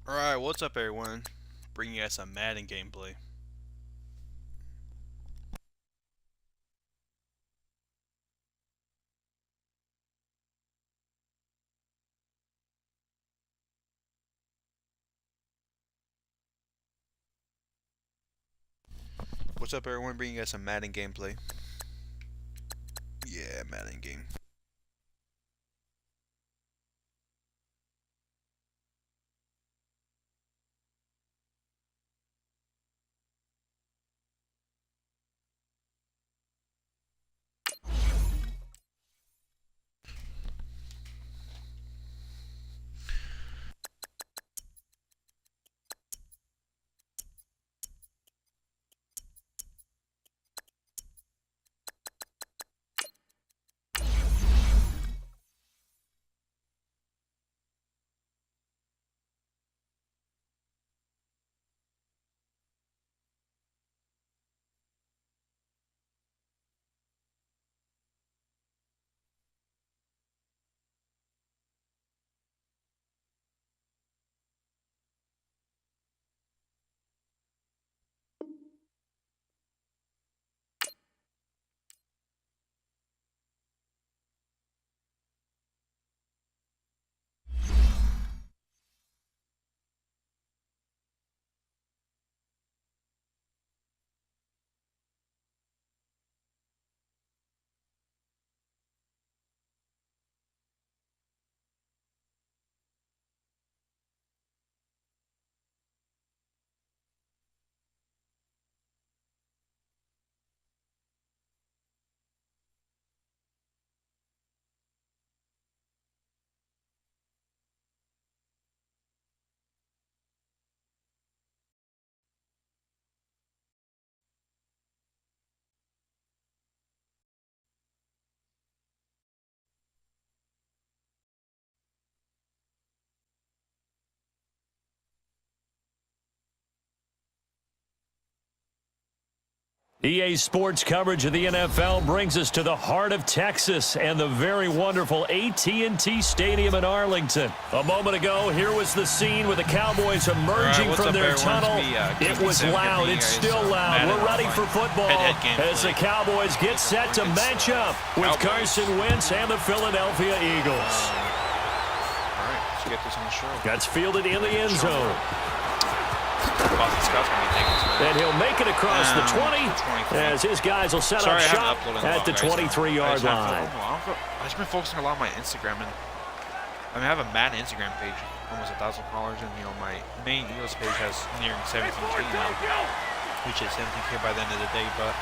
Alright, what's up everyone? Bringing you guys some Madden gameplay. What's up everyone? Bringing you guys some Madden gameplay. Yeah, Madden game. EA Sports coverage of the NFL brings us to the heart of Texas and the very wonderful AT&T Stadium in Arlington. A moment ago, here was the scene with the Cowboys emerging from their tunnel. It was loud. It's still loud. We're ready for football as the Cowboys get set to match up with Carson Wentz and the Philadelphia Eagles. All right, let's get this on the show. That's fielded in the end zone. Boston Scott's gonna be taking this. And he'll make it across the 20 as his guys will set up shop at the 23-yard line. I've just been focusing a lot on my Instagram, and I mean I have a Madden Instagram page, almost 1,000 followers, and my main Eagles page has nearing 17K now, which is 17K by the end of the day. But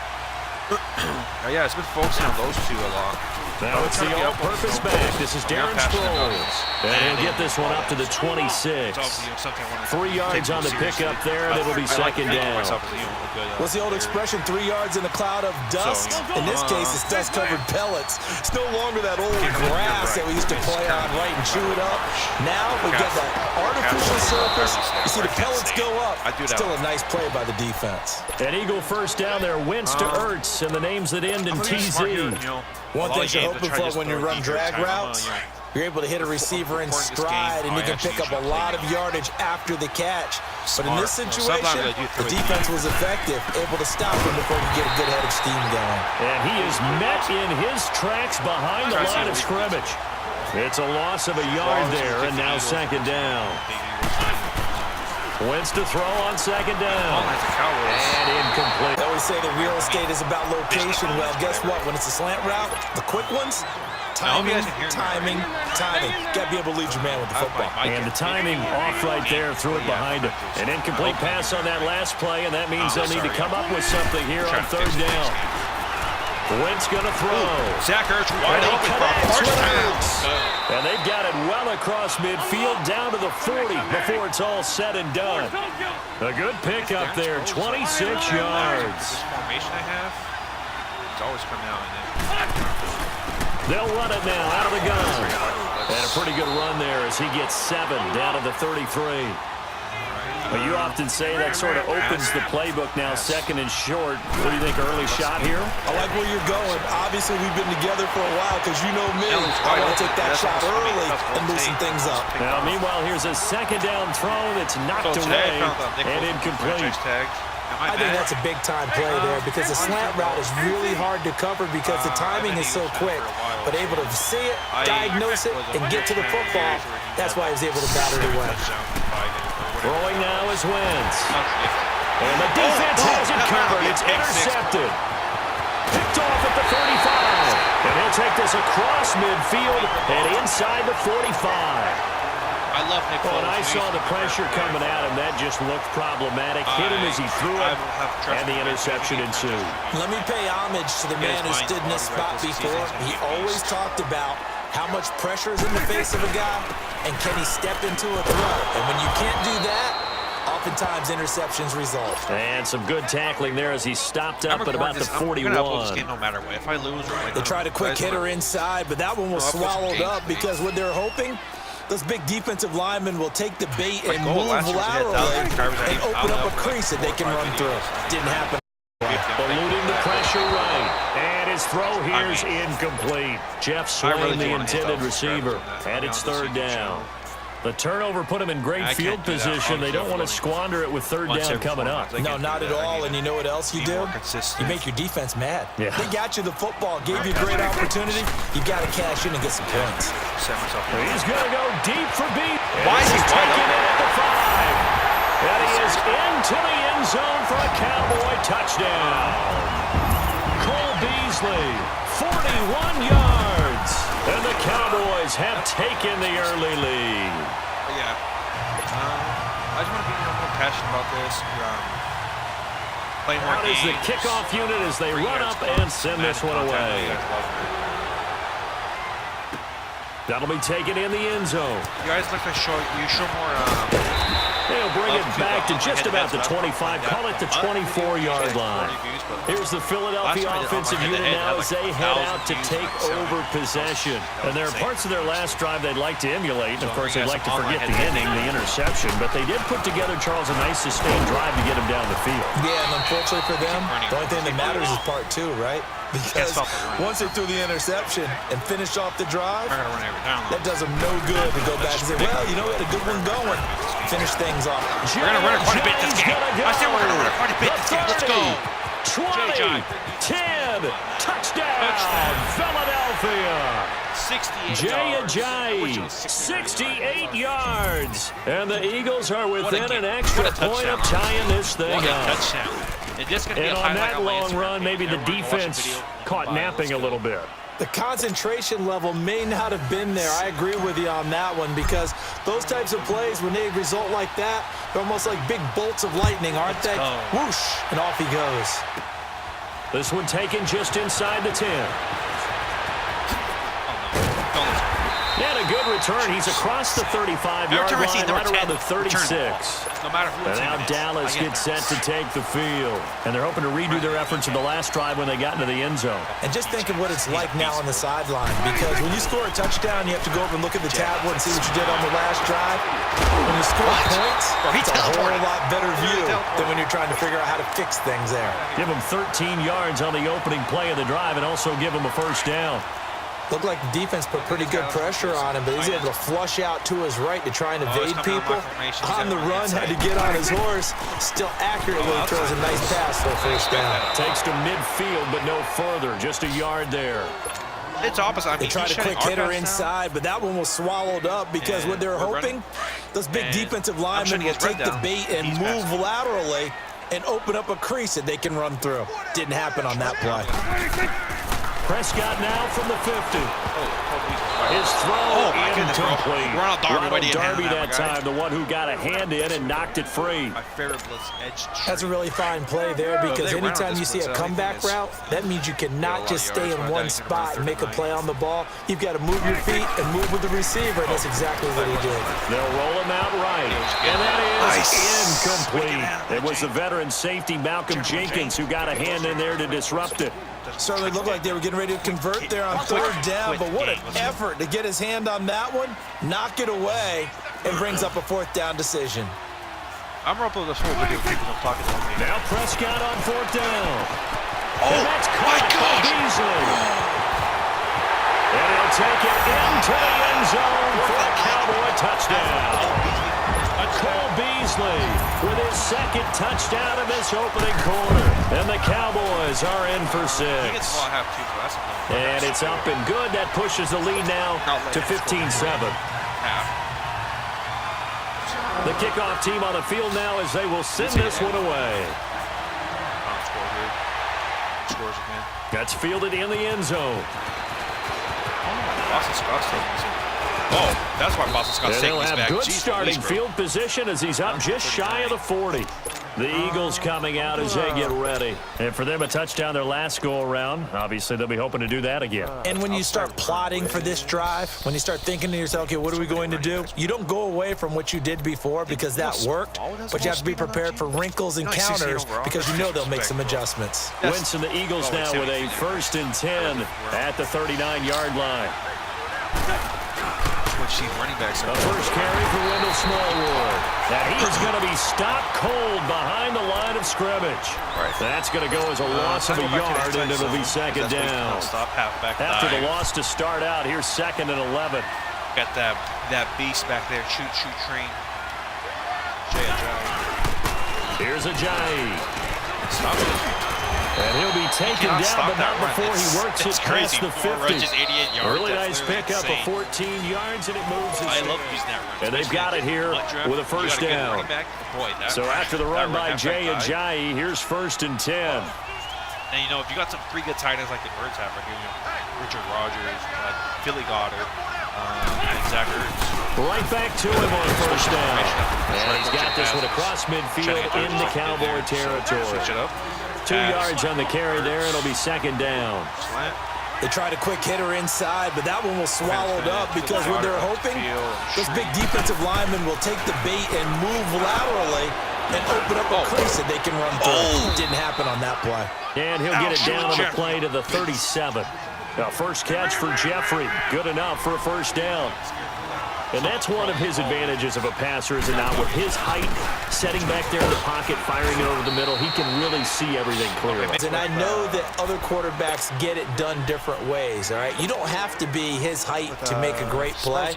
yeah, it's been focusing on those two a lot. Now it's the all-purpose back. This is Darren Sproles. And he'll get this one up to the 26. 3 yards on the pickup there, and it'll be second down. What's the old expression, 3 yards in a cloud of dust? In this case, it's dust-covered pellets. It's no longer that old grass that we used to play on, right, and chew it up. Now we get that artificial surface. You see the pellets go up. Still a nice play by the defense. An Eagle first down there, Wentz to Ertz, and the names that end in TZ. One thing you're hoping for when you run drag routes, you're able to hit a receiver in stride, and you can pick up a lot of yardage after the catch. But in this situation, the defense was effective, able to stop him before he could get a good head of steam going. And he is met in his tracks behind the line of scrimmage. It's a loss of a yard there, and now second down. Wentz to throw on second down. And incomplete. They always say that real estate is about location. Well, guess what? When it's a slant route, the quick ones, timing. Got to be able to lead your man with the football. And the timing off right there, threw it behind him. An incomplete pass on that last play, and that means they'll need to come up with something here on third down. Wentz going to throw. Zach Ertz wide open for a first pass. And they've got it well across midfield down to the 40 before it's all said and done. A good pickup there, 26 yards. This formation I have, it's always coming out. They'll run it now out of the gun. And a pretty good run there as he gets 7 down to the 33. But you often say that sort of opens the playbook now, second and short. What do you think, early shot here? I like where you're going. Obviously, we've been together for a while because you know me. I want to take that shot early and loosen things up. Now, meanwhile, here's a second down throw that's knocked away and incomplete. I think that's a big-time play there because the slant route is really hard to cover because the timing is so quick. But able to see it, diagnose it, and get to the football, that's why he was able to bat it away. Throwing now is Wentz. And the defense has it covered. It's intercepted. Picked off at the 35. And he'll take this across midfield and inside the 45. I love Nick Foles. When I saw the pressure coming at him, that just looked problematic. Hit him as he threw it, and the interception ensued. Let me pay homage to the man who stood in this spot before. He always talked about how much pressure is in the face of a guy, and can he step into a throw. And when you can't do that, oftentimes interceptions result. And some good tackling there as he stopped up at about the 41. No matter what. If I lose or win, they tried a quick hitter inside, but that one was swallowed up because what they're hoping, those big defensive linemen will take the bait and move laterally and open up a crease that they can run through. Didn't happen. Eluding the pressure right. And his throw here is incomplete. Jeff Swain, the intended receiver. And it's third down. The turnover put him in great field position. They don't want to squander it with third down coming up. No, not at all. And you know what else you do? You make your defense mad. Yeah. They got you the football, gave you a great opportunity. You got to cash in and get some points. He's going to go deep for beat. Why is he taking it at the 5? And he is into the end zone for a Cowboy touchdown. Cole Beasley, 41 yards. And the Cowboys have taken the early lead. Yeah. I just want to be more passionate about this. Play more Out is the kickoff unit as they run up and send this one away. That'll be taken in the end zone. You guys look like you show more. They'll bring it back to just about the 25. Call it the 24-yard line. Here's the Philadelphia offensive unit now as they head out to take over possession. And there are parts of their last drive they'd like to emulate. And, of course, they'd like to forget the ending, the interception. But they did put together, Charles, a nice sustained drive to get him down the field. Yeah, and unfortunately for them, the only thing that matters is part two, right? Because once they threw the interception and finished off the drive, that does them no good to go back and say, well, you know, we had a good one going. Finish things off. We're going to run it quite a bit this game. I said we're going to run it quite a bit this game. Let's go. 20, 10, touchdown, Philadelphia. 68 yards. 68 yards. And the Eagles are within an extra point of tying this thing up. And on that long run, maybe the defense caught napping a little bit. The concentration level may not have been there. I agree with you on that one because those types of plays, when they result like that, they're almost like big bolts of lightning, aren't they? Whoosh, and off he goes. This one taken just inside the 10. And a good return. He's across the 35-yard line, right around the 36. No matter who and now Dallas gets set to take the field. And they're hoping to redo their efforts in the last drive when they got into the end zone. And just think of what it's like now on the sideline. Because when you score a touchdown, you have to go over and look at the tablet and see what you did on the last drive. When you score points, it's a whole lot better view than when you're trying to figure out how to fix things there. Give him 13 yards on the opening play of the drive and also give him a first down. Looked like the defense put pretty good pressure on him, but he's able to flush out to his right to try and evade people. On the run, had to get on his horse. Still accurately throws a nice pass for a first down. Takes to midfield, but no further. Just a yard there. It's opposite. I mean, they tried a quick hitter inside, but that one was swallowed up because what they're hoping, those big defensive linemen will take the bait and move laterally and open up a crease that they can run through. Didn't happen on that play. Prescott now from the 50. His throw incomplete. Ronald Darby that time, the one who got a hand in and knocked it free. That's a really fine play there because anytime you see a comeback route, that means you cannot just stay in one spot and make a play on the ball. You've got to move your feet and move with the receiver, and that's exactly what he did. They'll roll him out right, and that is incomplete. It was the veteran safety Malcolm Jenkins who got a hand in there to disrupt it. Certainly looked like they were getting ready to convert there on third down, but what an effort to get his hand on that one, knock it away, and brings up a fourth down decision. I'm gonna upload this whole video of people talking to me. Now Prescott on 4th down. Oh, and that's my caught by Beasley. And he'll take it into the end zone for a Cowboy touchdown. Cole Beasley with his second touchdown in this opening quarter. And the Cowboys are in for 6. And it's up and good. That pushes the lead now to 15-7. The kickoff team on the field now as they will send this one away. Scores again. That's fielded in the end zone. Boston Scott's taking this. Oh, that's why Boston Scott's taking this back. They'll have good Jeez, starting please, field position as he's up just shy of the 40. The Eagles coming out as they get ready. And for them, a touchdown their last go-around. Obviously, they'll be hoping to do that again. And when you start plotting for this drive, when you start thinking to yourself, okay, what are we going to do? You don't go away from what you did before because that worked, but you have to be prepared for wrinkles and counters because you know they'll make some adjustments. Wentz and the Eagles now with a 1st and 10 at the 39-yard line. Running backs. The first carry for Wendell Smallwood. And he's going to be stopped cold behind the line of scrimmage. Right. That's going to go as a loss of a yard, and it'll be 2nd down. After the loss to start out, here's 2nd and 11. Got that beast back there. Shoot train. Here's Ajayi. Stop it. And he'll be taken down, but not before he works it past the 50. Rushes, 88 yards. Really nice pickup of 14 yards, and it moves his. I love using that run. And they've got it here with a 1st down. So after the run by Jay Ajayi, here's 1st and 10. And you know, if you got some pretty good tight ends like the Birds have right here, you know, Richard Rodgers, Philly Goddard, and Zach Ertz. Right back to him on 1st down. And he's got this one across midfield into Cowboy territory. Switch it up. 2 yards on the carry there. It'll be 2nd down. They tried a quick hitter inside, but that one was swallowed up because when they're hoping, those big defensive linemen will take the bait and move laterally and open up a crease that they can run through. Didn't happen on that play. And he'll get it down on the play to the 37. Now, first catch for Jeffrey. Good enough for a 1st down. And that's one of his advantages of a passer, is it not? With his height, setting back there in the pocket, firing it over the middle, he can really see everything clearly. And I know that other quarterbacks get it done different ways, all right? You don't have to be his height to make a great play.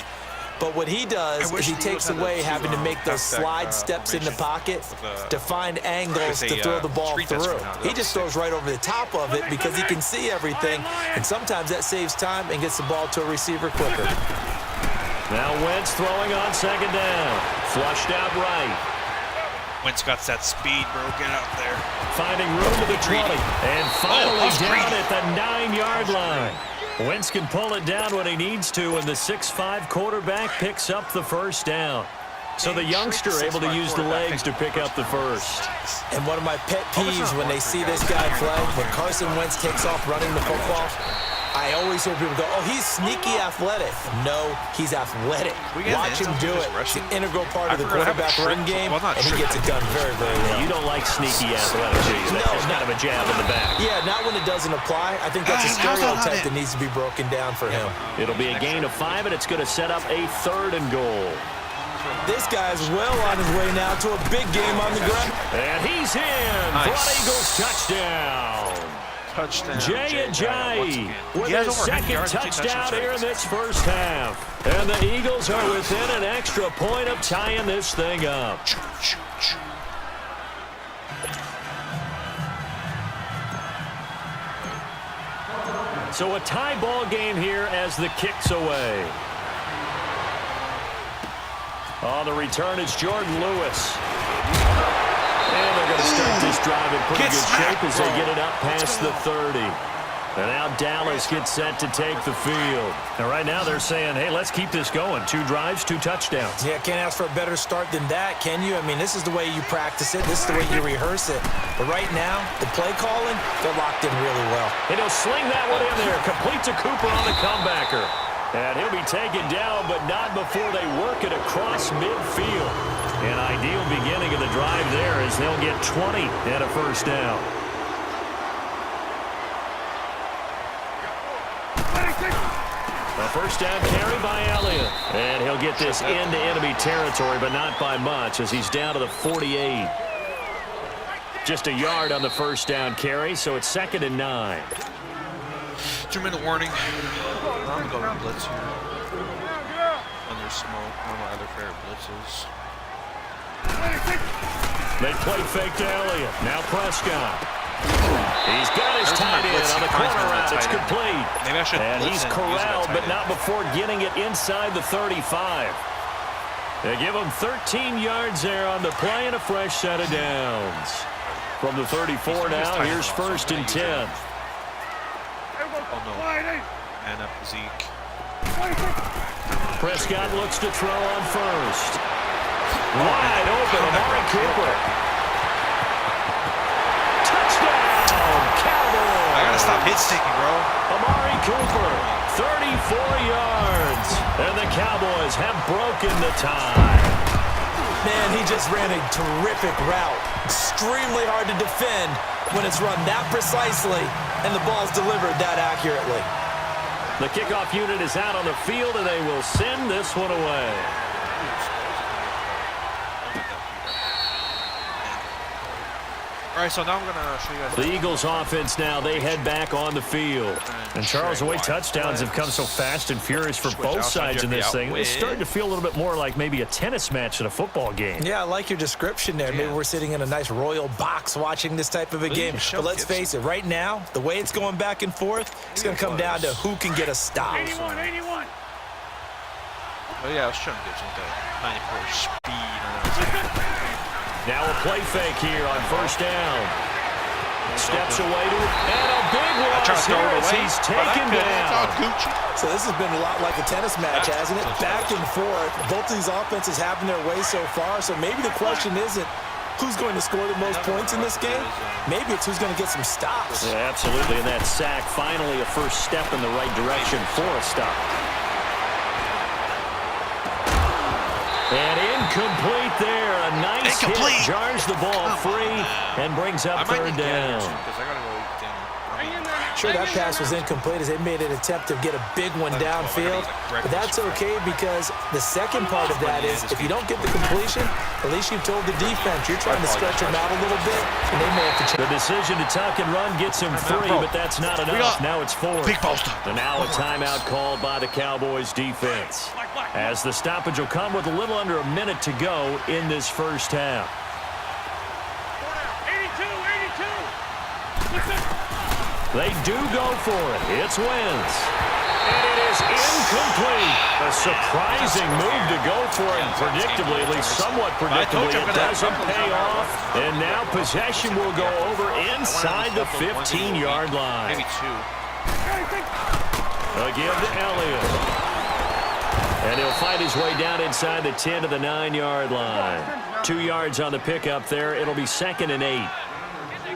But what he does is he takes away having to make those slide steps in the pocket to find angles to throw the ball through. He just throws right over the top of it because he can see everything, and sometimes that saves time and gets the ball to a receiver quicker. Now Wentz throwing on 2nd down. Flushed out right. Wentz got that speed broken up there. Finding room to the 20. And finally down at the 9-yard line. Wentz can pull it down when he needs to, and the 6'5" quarterback picks up the 1st down. So the youngster able to use the legs to pick up the 1st. And one of my pet peeves when they see this guy play, when Carson Wentz takes off running the football, I always hear people go, oh, he's sneaky athletic. No, he's athletic. Watch him do it. It's an integral part of the quarterback run game, and he gets it done very, very well. You don't like sneaky athletic, do you? That's just kind of a jab in the back. Yeah, not when it doesn't apply. I think that's a stereotype that needs to be broken down for him. It'll be a gain of 5, and it's going to set up a 3rd and goal. This guy's well on his way now to a big game on the ground. And he's in for an Eagles touchdown. Jay Ajayi with his 2nd touchdown here in this 1st half. And the Eagles are within an extra point of tying this thing up. So a tie ball game here as the kick's away. On the return, it's Jordan Lewis. And they're going to start this drive in pretty good shape as they get it up past the 30. And now Dallas gets set to take the field. And right now they're saying, hey, let's keep this going. 2 drives, 2 touchdowns. Yeah, can't ask for a better start than that, can you? I mean, this is the way you practice it. This is the way you rehearse it. But right now, the play calling, they're locked in really well. And he'll sling that one in there. Complete to Cooper on the comebacker. And he'll be taken down, but not before they work it across midfield. An ideal beginning of the drive there as they'll get 20 and a 1st down. A first down carry by Elliott. And he'll get this into enemy territory, but not by much as he's down to the 48. Just a yard on the first down carry, so it's 2nd and 9. 2-minute warning. I'm going to go blitz here. Under smoke. One of my other favorite blitzes. They play fake to Elliott. Now Prescott. He's got his tight end on the corner route. It's complete. Maybe I should and he's corralled, but not before getting it inside the 35. They give him 13 yards there on the play and a fresh set of downs. From the 34 now, here's 1st and 10. Oh, no. And up Zeke. Prescott looks to throw on first. Wide open, Amari Cooper. I gotta stop hit sticking, bro. Amari Cooper, 34 yards. And the Cowboys have broken the tie. Man, he just ran a terrific route. Extremely hard to defend when it's run that precisely and the ball's delivered that accurately. The kickoff unit is out on the field, and they will send this one away. All right, so now I'm going to show you guys. The Eagles offense now, they head back on the field. And Charles, the way touchdowns have come so fast and furious for both sides in this thing, it's starting to feel a little bit more like maybe a tennis match at a football game. Yeah, I like your description there. Maybe we're sitting in a nice royal box watching this type of a game. But let's face it, right now, the way it's going back and forth, it's going to come down to who can get a stop. 81. Oh, yeah, I was trying to get some of that 94 speed. Now a play fake here on first down. Steps away to it, and a big loss here as he's taken down. So this has been a lot like a tennis match, hasn't it? Back and forth. Both of these offenses having their way so far. So maybe the question isn't who's going to score the most points in this game. Maybe it's who's going to get some stops. Yeah, absolutely. And that sack, finally a first step in the right direction for a stop. And incomplete there. A nice hit. Jars the ball free and brings up 3rd down. Sure, that pass was incomplete as they made an attempt to get a big one downfield. But that's okay because the second part of that is if you don't get the completion, at least you've told the defense you're trying to stretch them out a little bit, and they may have to change. The decision to tuck and run gets him 3, but that's not enough. Now it's 4. And now a timeout called by the Cowboys defense. As the stoppage will come with a little under a minute to go in this first half. 82. They do go for it. It's Wentz. And it is incomplete. A surprising move to go for it. Predictably, at least somewhat predictably, it doesn't pay off. And now possession will go over inside the 15-yard line. Maybe 2. A give to Elliott. And he'll find his way down inside the 10 to the 9-yard line. 2 yards on the pickup there. It'll be 2nd and 8.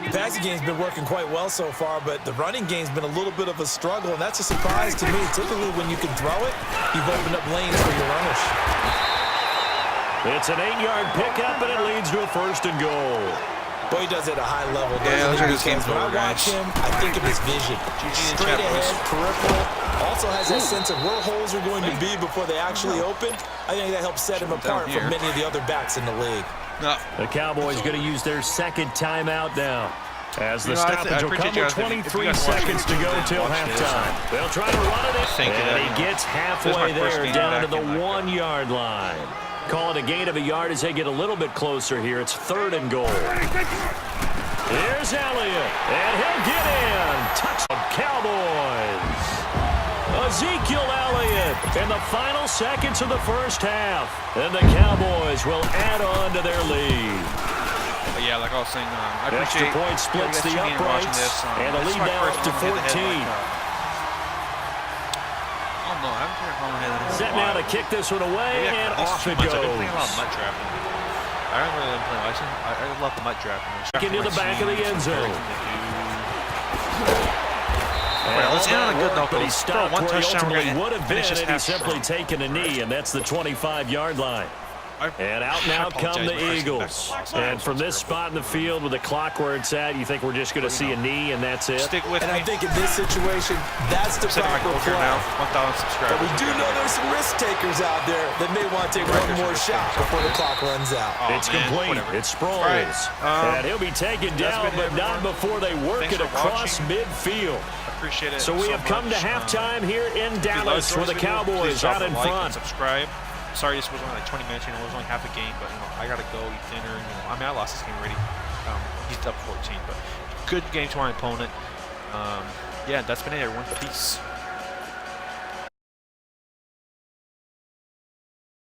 The passing game's been working quite well so far, but the running game's been a little bit of a struggle, and that's a surprise to me. Typically, when you can throw it, you've opened up lanes for your runners. It's an 8-yard pickup, and it leads to a 1st and goal. Boy, he does it at a high level. Yeah, those are his games. When I watch him, I think of his vision. Straight ahead, peripheral. Also has that sense of where holes are going to be before they actually open. I think that helps set him apart from many of the other backs in the league. No. The Cowboys going to use their second timeout now. As the stoppage will come with 23 seconds to go till halftime. They'll try to run it in, and he gets halfway there down to the 1-yard line. Call it a gain of a yard as they get a little bit closer here. It's 3rd and goal. Here's Elliott, and he'll get in. Touchdown Cowboys. Ezekiel Elliott in the final seconds of the first half. And the Cowboys will add on to their lead. But yeah, like I was saying, I Extra appreciate point splits the uprights, and the lead now up to 14. Set now to kick this one away, and off it goes. I didn't play a lot of MUT drafting. I really didn't play license. I love the MUT drafting. Into the back of the end zone. Well, let's end on a good note. But he stopped where he ultimately would have been, and he's simply taken a knee, and that's the 25-yard line. And out now come the Eagles. And from this spot in the field with the clock where it's at, you think we're just going to see a knee and that's it? Stick with me. And I think in this situation, that's the proper play. Now, 1,000 subscribers. But we do know there's some risk takers out there that may want to take one more shot before the clock runs out. It's complete. It's Sproles. Right. And he'll be taken down, but not before they work it across midfield. Appreciate it. So we have come to halftime here in Dallas with the Cowboys out in front. Subscribe. Sorry, this was only like 20 minutes. It was only half a game, but I gotta go eat dinner. I mean, I lost this game already. He's up 14, but good game to my opponent. Yeah, that's been it, everyone. Peace.